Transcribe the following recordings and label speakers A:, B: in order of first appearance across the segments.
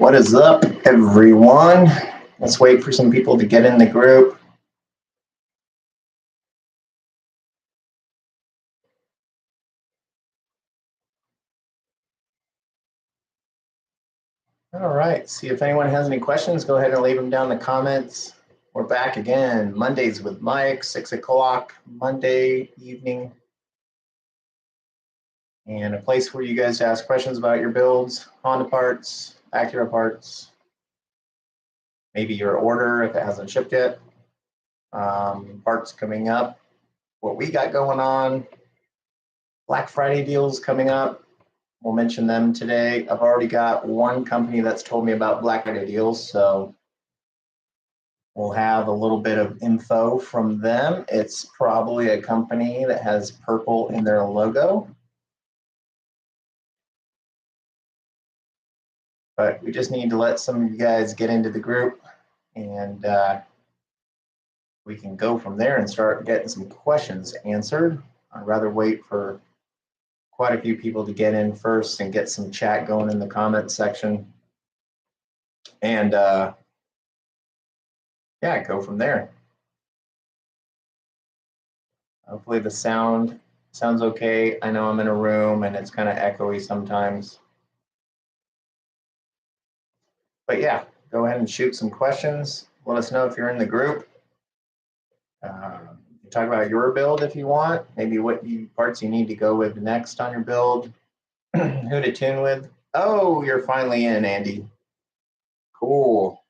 A: What is up, everyone? Let's wait for some people to get in the group. All right, see if anyone has any questions, go ahead and leave them down in the comments. We're back again, Mondays with Mike, 6 o'clock, Monday evening. And a place where you guys ask questions about your builds, Honda parts, Acura parts, maybe your order if it hasn't shipped yet, parts coming up, what we got going on, Black Friday deals coming up. We'll mention them today. I've already got one company that's told me about Black Friday deals, so we'll have a little bit of info from them. It's probably a company that has purple in their logo. But we just need to let some of you guys get into the group, and we can go from there and start getting some questions answered. I'd rather wait for quite a few people to get in first and get some chat going in the comments section. And yeah, go from there. Hopefully the sounds okay. I know I'm in a room and it's kind of echoey sometimes. But yeah, go ahead and shoot some questions. Let us know if you're in the group. Talk about your build if you want, maybe what parts you need to go with next on your build, who to tune with. Oh, you're finally in, Andy. Cool.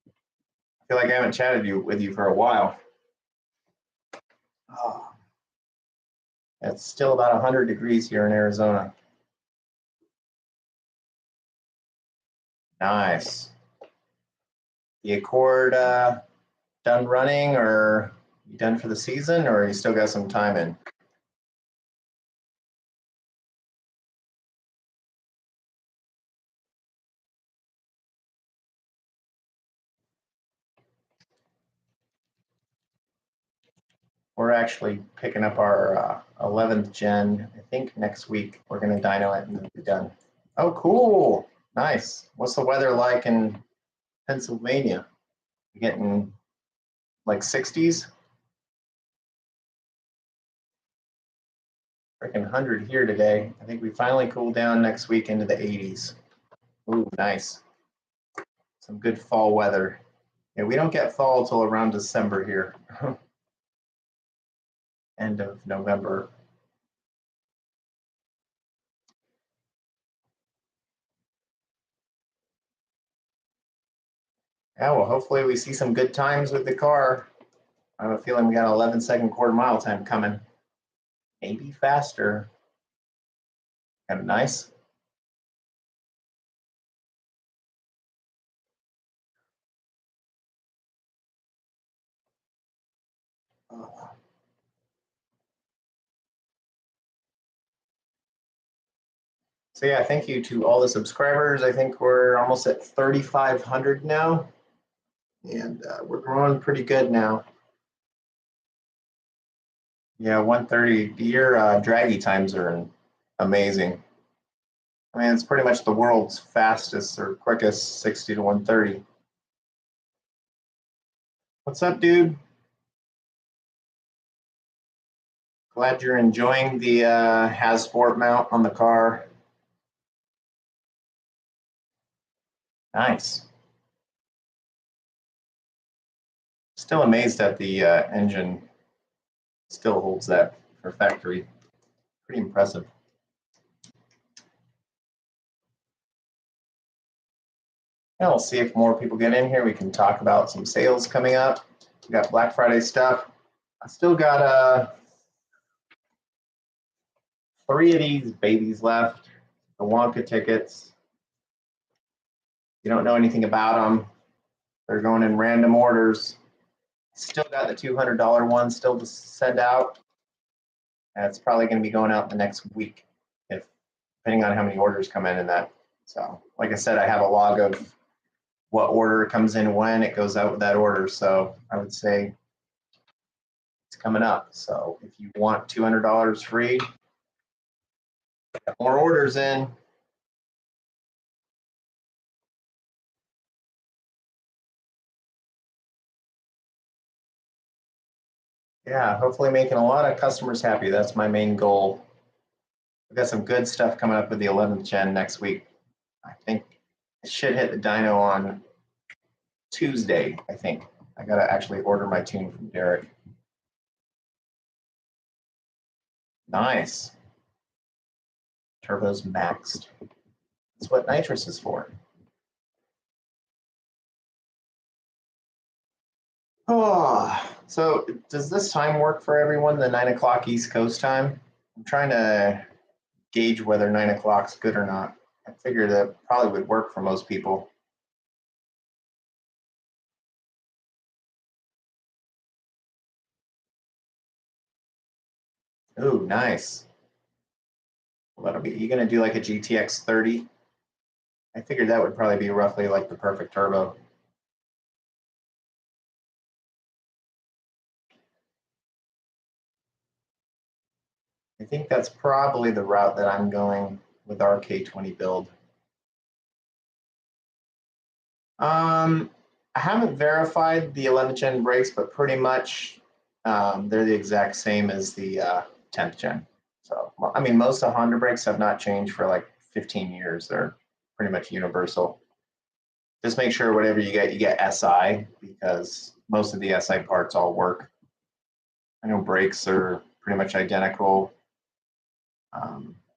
A: I feel like I haven't chatted with you for a while. Oh, it's still about 100 degrees here in Arizona. Nice. The Accord done running, or you done for the season, or you still got some time in? We're actually picking up our 11th gen. I think next week we're going to dyno it and be done. Oh, cool. Nice. What's the weather like in Pennsylvania? You getting like 60s? Freaking 100 here today. I think we finally cool down next week into the 80s. Ooh, nice. Some good fall weather. Yeah, we don't get fall till around December here. End of November. Yeah, well, hopefully we see some good times with the car. I have a feeling we got 11-second quarter mile time coming. Maybe faster. Kind of nice. So yeah, thank you to all the subscribers. I think we're almost at 3,500 now, and we're growing pretty good now. Yeah, 130. Your draggy times are amazing. I mean, it's pretty much the world's fastest or quickest 60 to 130. What's up, dude? Glad you're enjoying the Hasport mount on the car. Nice. Still amazed that the engine still holds that for factory. Pretty impressive. And we'll see if more people get in here. We can talk about some sales coming up. We got Black Friday stuff. I still got 3 of these babies left. The Wonka tickets. You don't know anything about them. They're going in random orders. Still got the $200 one still to send out. It's probably going to be going out the next week, if depending on how many orders come in that. So, like I said, I have a log of what order comes in when it goes out with that order. So I would say it's coming up. So if you want $200 free, get more orders in. Yeah, hopefully making a lot of customers happy. That's my main goal. We've got some good stuff coming up with the 11th gen next week. I think it should hit the dyno on Tuesday, I think. I got to actually order my tune from Derek. Nice. Turbo's maxed. That's what nitrous is for. Oh, so does this time work for everyone, the 9 o'clock East Coast time? I'm trying to gauge whether 9 o'clock's good or not. I figured that probably would work for most people. Ooh, nice. Well, that'll be, you gonna do like a GTX 30? I figured that would probably be roughly like the perfect turbo. I think that's probably the route that I'm going with our K20 build. I haven't verified the 11th gen brakes, but pretty much they're the exact same as the 10th gen. So, I mean, most of Honda brakes have not changed for like 15 years. They're pretty much universal. Just make sure whatever you get SI, because most of the SI parts all work. I know brakes are pretty much identical.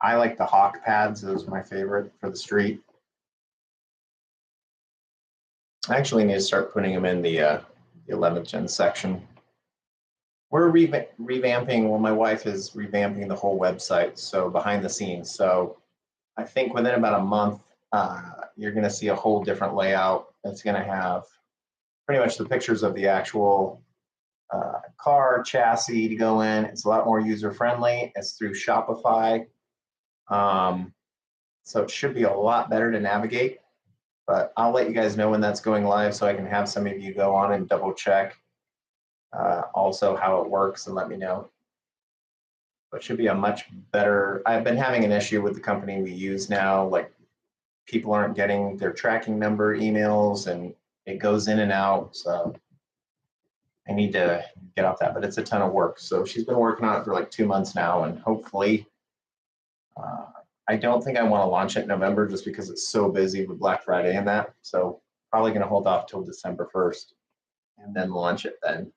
A: I like the Hawk pads. Those are my favorite for the street. I actually need to start putting them in the 11th gen section. We're revamping, well, my wife is revamping the whole website, so behind the scenes. So I think within about a month, you're going to see a whole different layout. It's going to have pretty much the pictures of the actual car chassis to go in. It's a lot more user friendly. It's through Shopify. So it should be a lot better to navigate. But I'll let you guys know when that's going live so I can have some of you go on and double check also how it works and let me know. But it should be a much better. I've been having an issue with the company we use now. Like people aren't getting their tracking number emails and it goes in and out. So I need to get off that, but it's a ton of work. So she's been working on it for like 2 months now, and hopefully, I don't think I want to launch it in November just because it's so busy with Black Friday and that. So probably going to hold off till December 1st and then launch it then.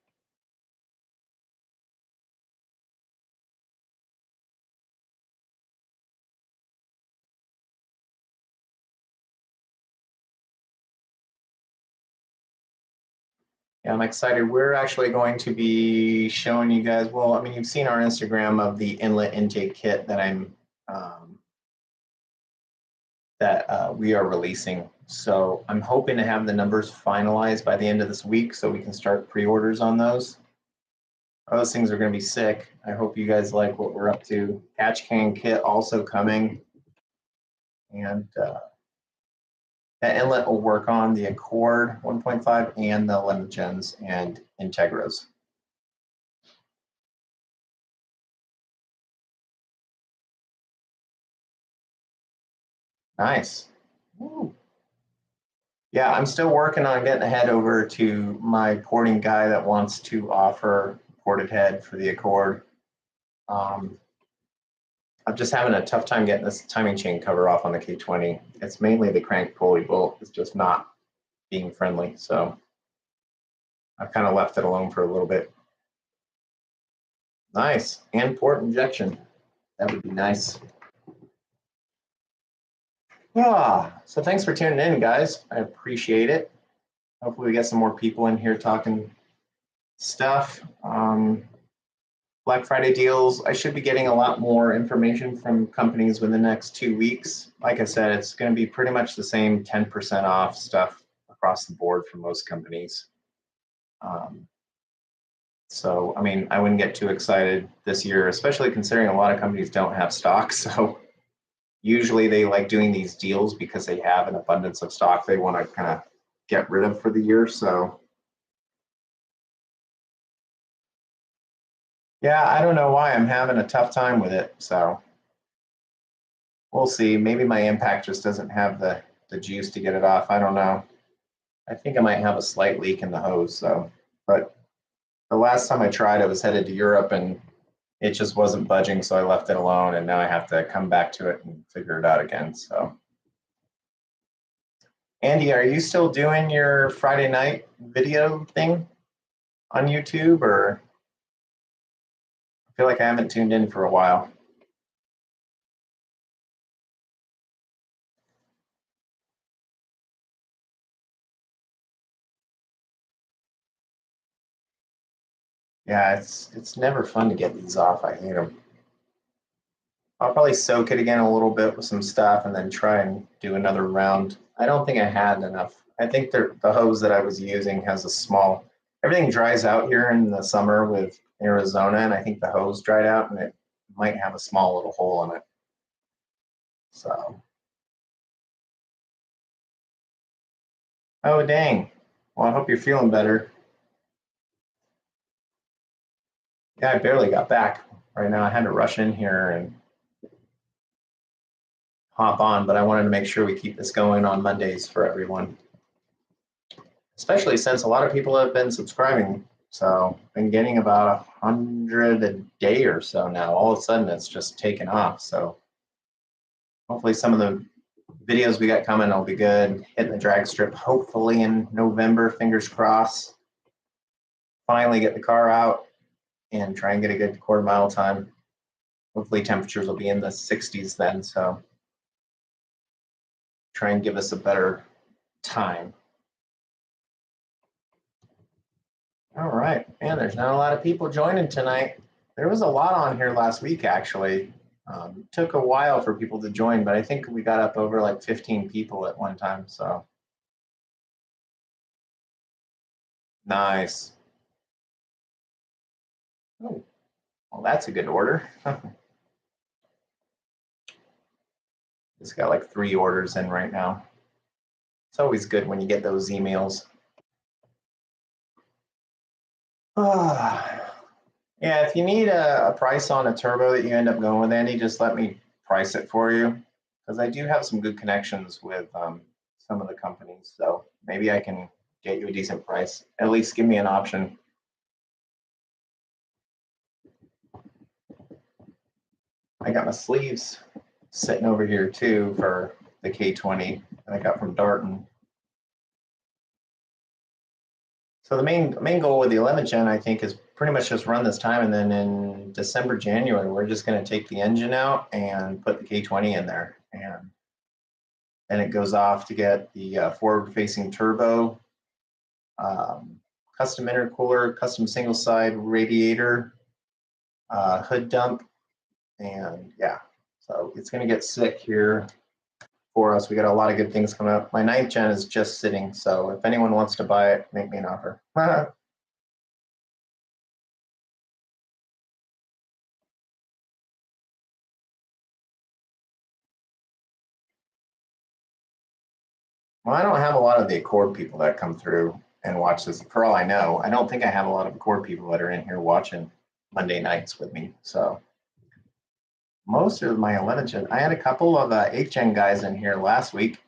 A: Yeah, I'm excited. We're actually going to be showing you guys, well, I mean, you've seen our Instagram of the inlet intake kit that we are releasing. So I'm hoping to have the numbers finalized by the end of this week so we can start pre-orders on those. Those things are going to be sick. I hope you guys like what we're up to. Hatch can kit also coming. And that inlet will work on the Accord 1.5 and the 11th gens and Integras. Nice. Woo. Yeah, I'm still working on getting a head over to my porting guy that wants to offer ported head for the Accord. I'm just having a tough time getting this timing chain cover off on the K20. It's mainly the crank pulley bolt. It's just not being friendly. So I've kind of left it alone for a little bit. Nice. And port injection. That would be nice. So thanks for tuning in, guys. I appreciate it. Hopefully we get some more people in here talking stuff. Black Friday deals. I should be getting a lot more information from companies within the next 2 weeks. Like I said, it's going to be pretty much the same 10% off stuff across the board for most companies. So, I mean, I wouldn't get too excited this year, especially considering a lot of companies don't have stock. So usually they like doing these deals because they have an abundance of stock they want to kind of get rid of for the year. So yeah, I don't know why I'm having a tough time with it. So we'll see. Maybe my impact just doesn't have the juice to get it off. I don't know. I think I might have a slight leak in the hose. So, but The last time I tried, I was headed to Europe and it just wasn't budging, so I left it alone, and now I have to come back to it and figure it out again. So, Andy, are you still doing your Friday night video thing on YouTube, or I feel like I haven't tuned in for a while? Yeah, it's never fun to get these off. I hate them. I'll probably soak it again a little bit with some stuff and then try and do another round. I don't think I had enough. I think the hose that I was using has a small, everything dries out here in the summer with Arizona, and I think the hose dried out and it might have a small little hole in it. So, oh dang. Well, I hope you're feeling better. Yeah, I barely got back. Right now I had to rush in here and hop on, but I wanted to make sure we keep this going on Mondays for everyone, especially since a lot of people have been subscribing. So I've been getting about 100 a day or so now. All of a sudden, it's just taken off. So hopefully, some of the videos we got coming will be good. Hitting the drag strip hopefully in November. Fingers crossed. Finally, get the car out and try and get a good quarter mile time. Hopefully, temperatures will be in the 60s then. So try and give us a better time. All right, man, there's not a lot of people joining tonight. There was a lot on here last week, actually. Took a while for people to join, but I think we got up over like 15 people at one time, so. Nice. Oh, well, that's a good order. Just got like 3 orders in right now. It's always good when you get those emails. Yeah, if you need a price on a turbo that you end up going with, Andy, just let me price it for you, because I do have some good connections with some of the companies. So maybe I can get you a decent price. At least give me an option. I got my sleeves sitting over here too for the K20 that I got from Darton. So the main goal with the 11th gen, I think, is pretty much just run this time, and then in December, January, we're just going to take the engine out and put the K20 in there, and then it goes off to get the forward-facing turbo, custom intercooler, custom single-side radiator, hood dump, and yeah, so it's going to get sick here for us. We got a lot of good things coming up. My 9th gen is just sitting, so if anyone wants to buy it, make me an offer. Well, I don't have a lot of the Accord people that come through and watch this. For all I know, I don't think I have a lot of Accord people that are in here watching Monday nights with me. So most of my 11th gen, I had a couple of 8th gen guys in here last week.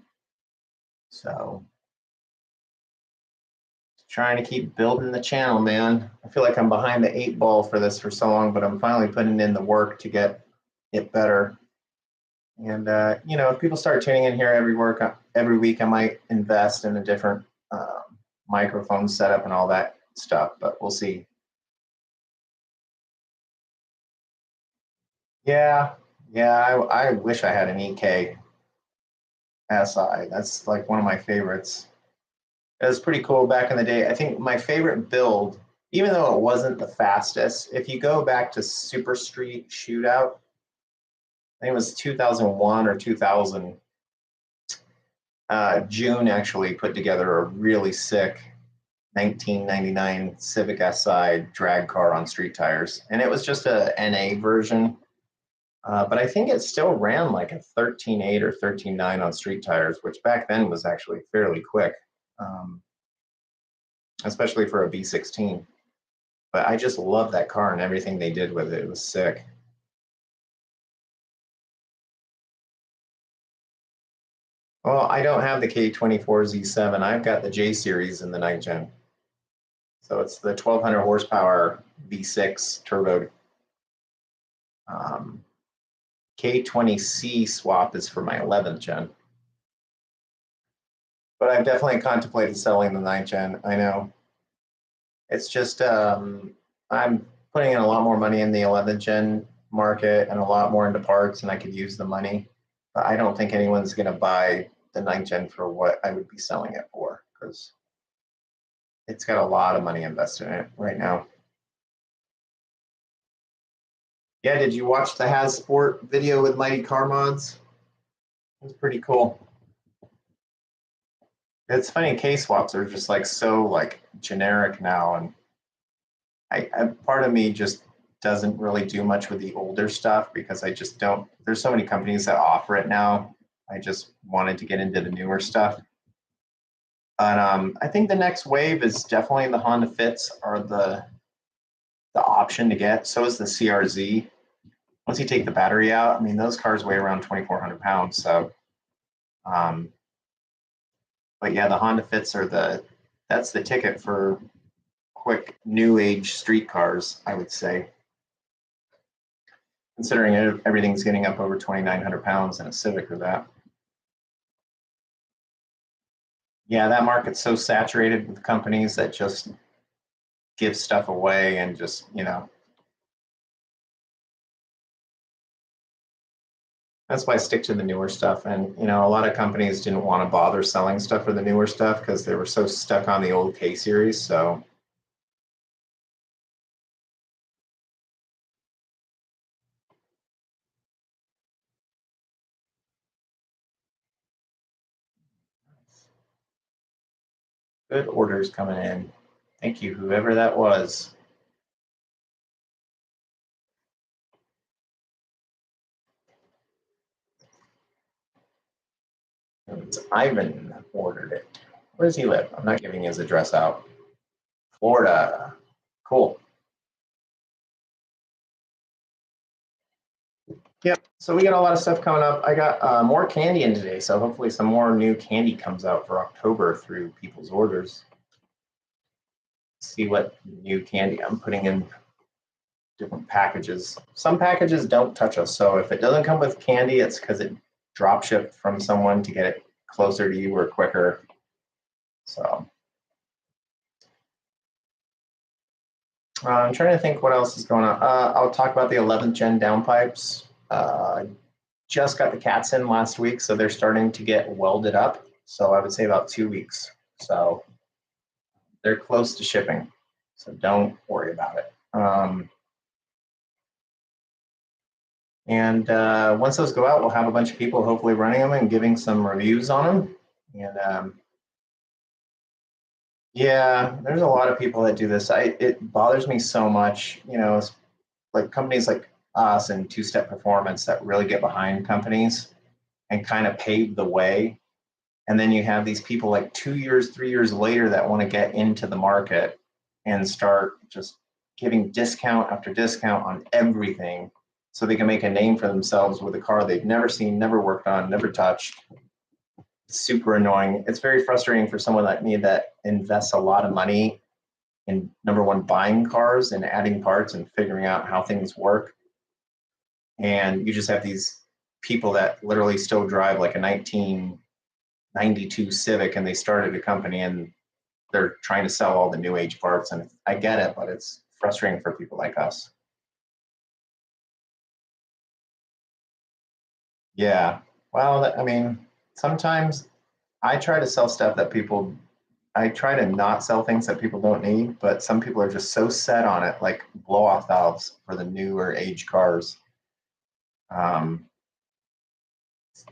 A: So trying to keep building the channel, man. I feel like I'm behind the 8 ball for this for so long, but I'm finally putting in the work to get it better. And you know, if people start tuning in here every week, I might invest in a different microphone setup and all that stuff. But we'll see. Yeah, yeah. I wish I had an EK SI. That's like one of my favorites. It was pretty cool back in the day. I think my favorite build, even though it wasn't the fastest, if you go back to Super Street Shootout, I think it was 2001 or 2000. June actually put together a really sick 1999 Civic Si drag car on street tires, and it was just a NA version. But I think it still ran like a 13.8 or 13.9 on street tires, which back then was actually fairly quick, um, especially for a V16. But I just love that car and everything they did with it. It was sick. Well, I don't have the K24 Z7. I've got the J series in the 9th gen. So it's the 1200 horsepower V6 turbo. K20C swap is for my 11th gen. But I've definitely contemplated selling the 9th gen. I know. It's just, I'm putting in a lot more money in the 11th gen market and a lot more into parts, and I could use the money. But I don't think anyone's going to buy the 9th gen for what I would be selling it for, because it's got a lot of money invested in it right now. Yeah, did you watch the Has Sport video with Mighty Car Mods? It was pretty cool. It's funny, K-swaps are just like so like generic now, and I part of me just doesn't really do much with the older stuff because I just don't. There's so many companies that offer it now. I just wanted to get into the newer stuff. But I think the next wave is definitely the Honda Fits are the option to get. So is the CRZ. Once you take the battery out, I mean those cars weigh around 2,400 pounds. So, but yeah, the Honda Fits are that's the ticket for quick new age street cars, I would say. Considering everything's getting up over 2,900 pounds in a Civic or that. Yeah, that market's so saturated with companies that just give stuff away and just, that's why I stick to the newer stuff. And, a lot of companies didn't want to bother selling stuff for the newer stuff because they were so stuck on the old K series. So, good orders coming in. Thank you, whoever that was. It's Ivan ordered it. Where does he live? I'm not giving his address out. Florida. Cool. Yep. So we got a lot of stuff coming up. I got more candy in today, so hopefully some more new candy comes out for October through people's orders. See what new candy I'm putting in different packages. Some packages don't touch us, so if it doesn't come with candy, it's because it drop shipped from someone to get it closer to you or quicker. So I'm trying to think what else is going on. I'll talk about the 11th gen downpipes. Just got the cats in last week, so they're starting to get welded up. So I would say about 2 weeks. So they're close to shipping. So don't worry about it. And once those go out, we'll have a bunch of people hopefully running them and giving some reviews on them. And yeah, there's a lot of people that do this. It bothers me so much, it's like companies like us and Two Step Performance that really get behind companies and kind of pave the way. And then you have these people like 2 years, 3 years later that want to get into the market and start just giving discount after discount on everything so they can make a name for themselves with a car they've never seen, never worked on, never touched. It's super annoying. It's very frustrating for someone like me that invests a lot of money in, number one, buying cars and adding parts and figuring out how things work. And you just have these people that literally still drive like a 1992 Civic and they started a company and they're trying to sell all the new age parts. And I get it, but it's frustrating for people like us. Yeah. Well, I mean, sometimes I try to sell stuff that I try to not sell things that people don't need, but some people are just so set on it, like blow off valves for the newer age cars.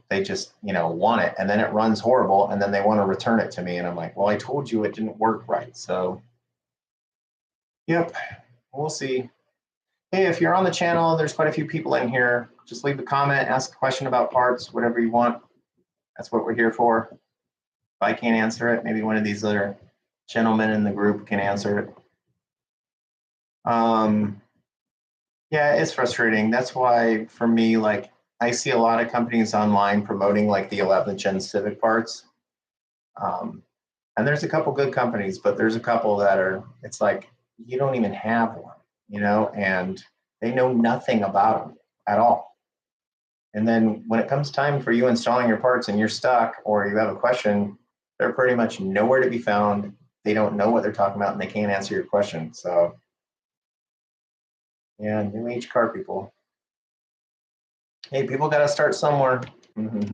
A: They just, want it and then it runs horrible and then they want to return it to me. And I'm like, well, I told you it didn't work right. So, yep, we'll see. Hey, if you're on the channel, there's quite a few people in here. Just leave a comment, ask a question about parts, whatever you want. That's what we're here for. If I can't answer it, maybe one of these other gentlemen in the group can answer it. Yeah, it's frustrating. That's why for me, like I see a lot of companies online promoting like the 11th gen Civic parts. And there's a couple good companies, but there's a couple that are, it's like, you don't even have one, you know, and they know nothing about them at all. And then when it comes time for you installing your parts and you're stuck or you have a question, they're pretty much nowhere to be found. They don't know what they're talking about and they can't answer your question. So yeah, new age car people. Hey, people got to start somewhere. Mm-hmm.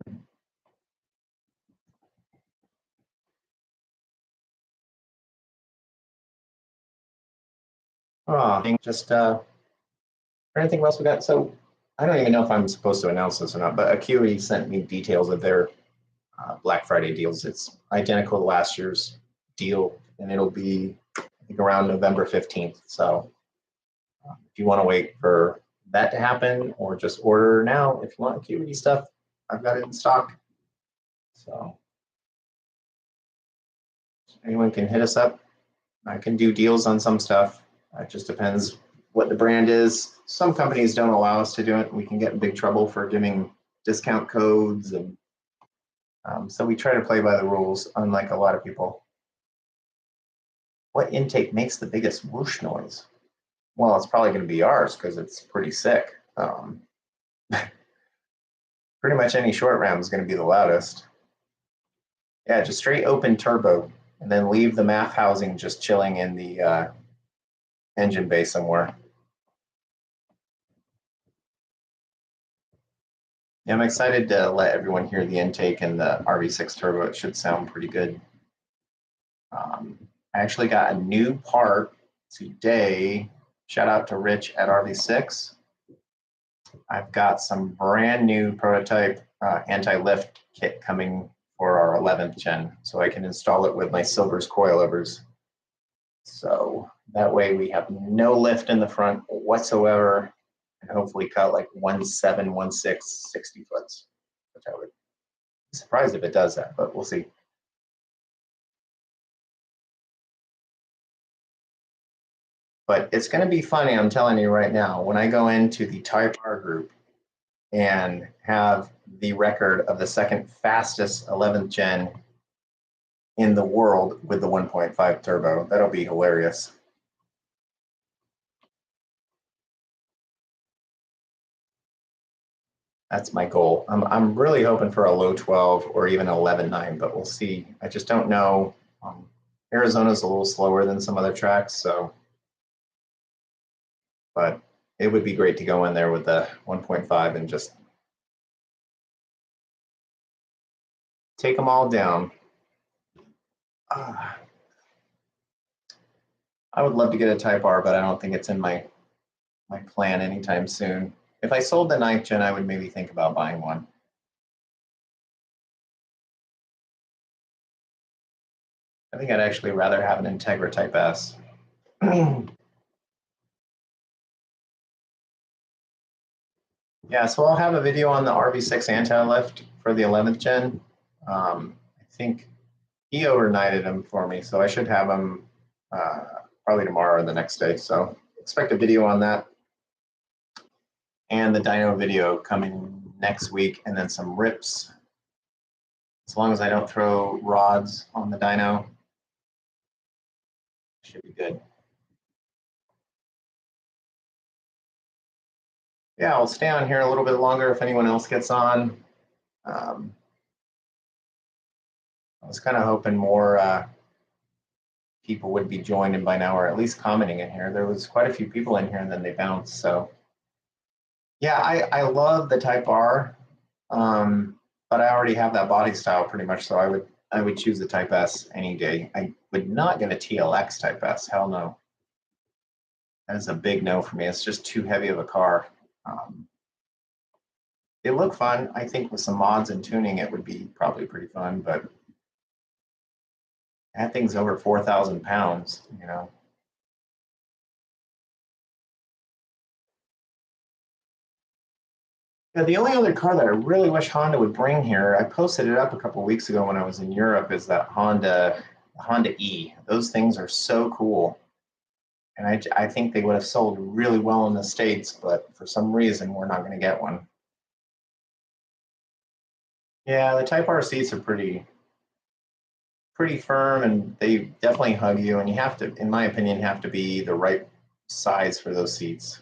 A: Oh, just anything else we got? So I don't even know if I'm supposed to announce this or not, but Acuity sent me details of their Black Friday deals. It's identical to last year's deal, and it'll be I think around November 15th. So if you want to wait for that to happen, or just order now if you want Acuity stuff, I've got it in stock. So anyone can hit us up. I can do deals on some stuff. It just depends what the brand is. Some companies don't allow us to do it. We can get in big trouble for giving discount codes, and so we try to play by the rules, unlike a lot of people. What intake makes the biggest whoosh noise? Well, it's probably going to be ours because it's pretty sick. Pretty much any short ram is going to be the loudest. Yeah, just straight open turbo, and then leave the MAF housing just chilling in the engine bay somewhere. Yeah, I'm excited to let everyone hear the intake and the RV6 turbo. It should sound pretty good. I actually got a new part today. Shout out to Rich at RV6. I've got some brand new prototype anti-lift kit coming for our 11th gen, so I can install it with my Silvers coilovers. So that way we have no lift in the front whatsoever, and hopefully cut like 1.7, 1.6, 60 foots, which I would be surprised if it does that, but we'll see. But it's going to be funny, I'm telling you right now, when I go into the Type R group and have the record of the second fastest 11th gen in the world with the 1.5 turbo. That'll be hilarious. That's my goal. I'm really hoping for a low 12 or even 11.9, but we'll see. I just don't know. Arizona's a little slower than some other tracks, so, but it would be great to go in there with the 1.5 and just take them all down. I would love to get a Type R, but I don't think it's in my plan anytime soon. If I sold the 9th gen, I would maybe think about buying one. I think I'd actually rather have an Integra Type S. Yeah, so I'll have a video on the RV6 anti-lift for the 11th gen. I think he overnighted them for me, so I should have them probably tomorrow or the next day. So expect a video on that. And the dyno video coming next week, and then some rips. As long as I don't throw rods on the dyno, should be good. Yeah, I'll stay on here a little bit longer if anyone else gets on. I was kind of hoping more people would be joining by now, or at least commenting in here. There was quite a few people in here, and then they bounced. So yeah, I love the Type R, but I already have that body style pretty much. So I would choose the Type S any day. I would not get a TLX Type S. Hell no. That is a big no for me. It's just too heavy of a car. They look fun. I think with some mods and tuning, it would be probably pretty fun, but that thing's over 4,000 pounds, you know. Yeah, the only other car that I really wish Honda would bring here, I posted it up a couple weeks ago when I was in Europe, is that Honda E. Those things are so cool. And I think they would have sold really well in the States, but for some reason, we're not going to get one. Yeah, the Type R seats are pretty pretty firm, and they definitely hug you, and you have to, in my opinion, have to be the right size for those seats.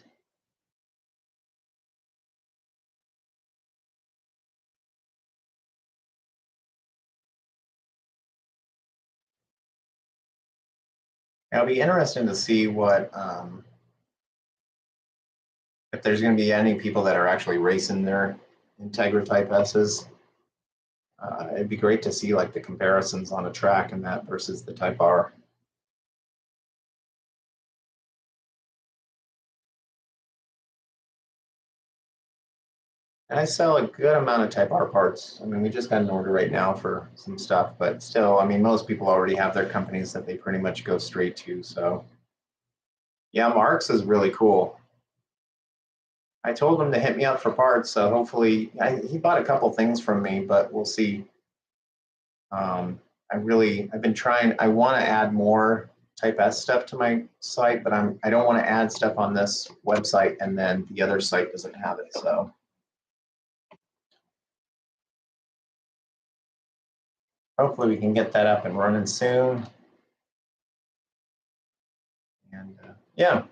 A: It'll be interesting to see what if there's going to be any people that are actually racing their Integra Type S's. It'd be great to see like the comparisons on a track and that versus the Type R. And I sell a good amount of Type R parts. I mean, we just got an order right now for some stuff, but still, I mean, most people already have their companies that they pretty much go straight to. So, yeah, Marks is really cool. I told him to hit me up for parts, so hopefully, he bought a couple things from me, but we'll see. I've been trying. I want to add more Type S stuff to my site, but I don't want to add stuff on this website and then the other site doesn't have it. So hopefully we can get that up and running soon. And yeah,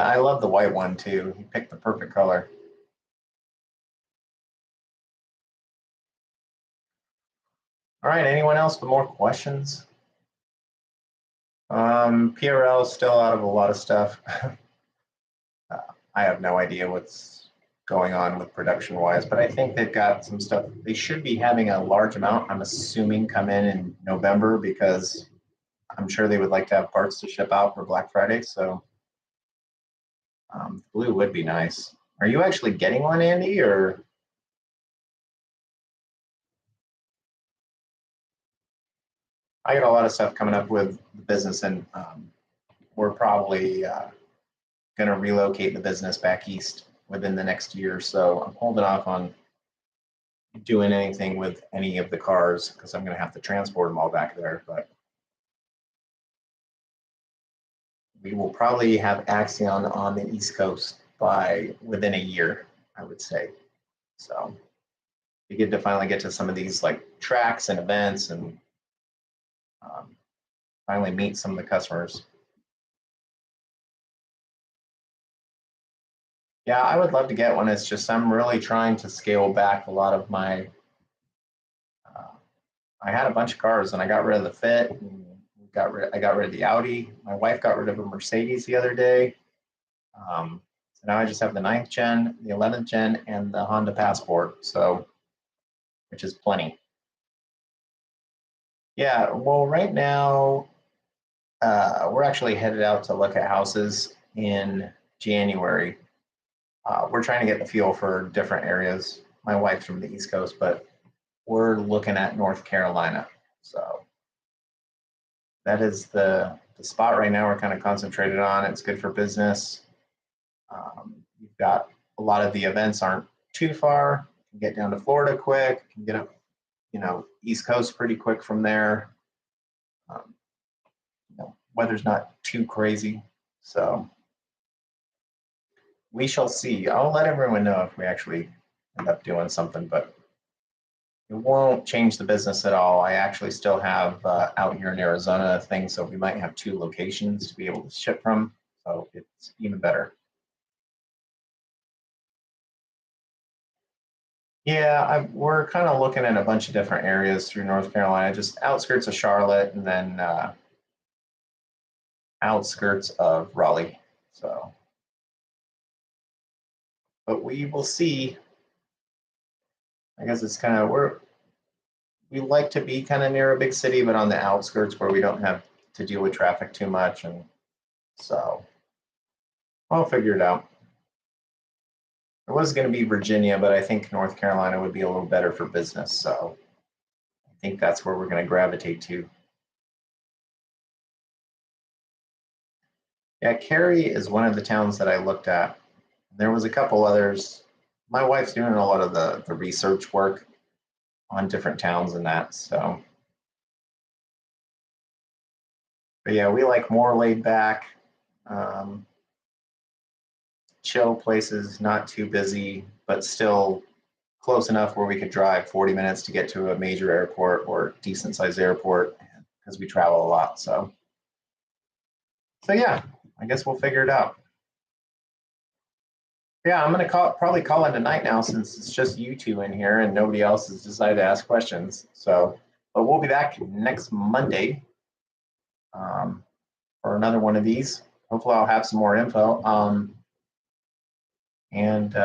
A: I love the white one too. He picked the perfect color. All right, anyone else with more questions? PRL is still out of a lot of stuff. I have no idea what's going on with production wise, but I think they've got some stuff. They should be having a large amount, I'm assuming, come in November because I'm sure they would like to have parts to ship out for Black Friday. So blue would be nice. Are you actually getting one, Andy, or? I got a lot of stuff coming up with the business, and we're probably going to relocate the business back east within the next year. So I'm holding off on doing anything with any of the cars because I'm going to have to transport them all back there. But we will probably have Axion on the East Coast by within a year, I would say. So we get to finally get to some of these like tracks and events and finally meet some of the customers. Yeah, I would love to get one. It's just I'm really trying to scale back a lot of my. I had a bunch of cars and I got rid of the Fit. And I got rid of the Audi. My wife got rid of a Mercedes the other day. So now I just have the 9th gen, the 11th gen, and the Honda Passport. So, which is plenty. Yeah, well, right now we're actually headed out to look at houses in January. We're trying to get the feel for different areas. My wife's from the East Coast, but we're looking at North Carolina. So that is the spot right now we're kind of concentrated on. It's good for business. You've got a lot of the events aren't too far. You can get down to Florida quick. You can get up, East Coast pretty quick from there. Weather's not too crazy. So we shall see. I'll let everyone know if we actually end up doing something, but it won't change the business at all. I actually still have out here in Arizona things, so we might have 2 locations to be able to ship from. So it's even better. Yeah, we're kind of looking at a bunch of different areas through North Carolina, just outskirts of Charlotte and then outskirts of Raleigh. So, but we will see. I guess it's kind of we like to be kind of near a big city, but on the outskirts where we don't have to deal with traffic too much. And so I'll figure it out. It was going to be Virginia, but I think North Carolina would be a little better for business. So I think that's where we're going to gravitate to. Yeah, Cary is one of the towns that I looked at. There was a couple others. My wife's doing a lot of the research work on different towns and that. So, but yeah, we like more laid back, um, chill places, not too busy, but still close enough where we could drive 40 minutes to get to a major airport or decent sized airport because we travel a lot. So yeah, I guess we'll figure it out. Yeah, I'm gonna probably call it a night now since it's just you two in here and nobody else has decided to ask questions. So, but we'll be back next Monday for another one of these. Hopefully, I'll have some more info. And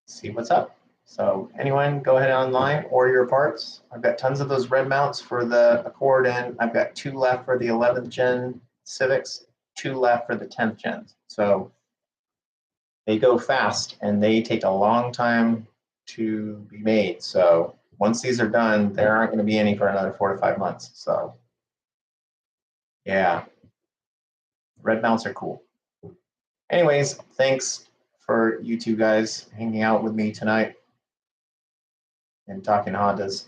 A: see what's up. So anyone, go ahead online, order your parts. I've got tons of those red mounts for the Accord, and I've got 2 left for the 11th gen Civics, 2 left for the 10th gens. So they go fast and they take a long time to be made. So once these are done, there aren't going to be any for another 4 to 5 months. So yeah, red mounts are cool. Anyways, thanks for you two guys hanging out with me tonight and talking Hondas.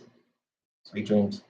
A: Sweet dreams.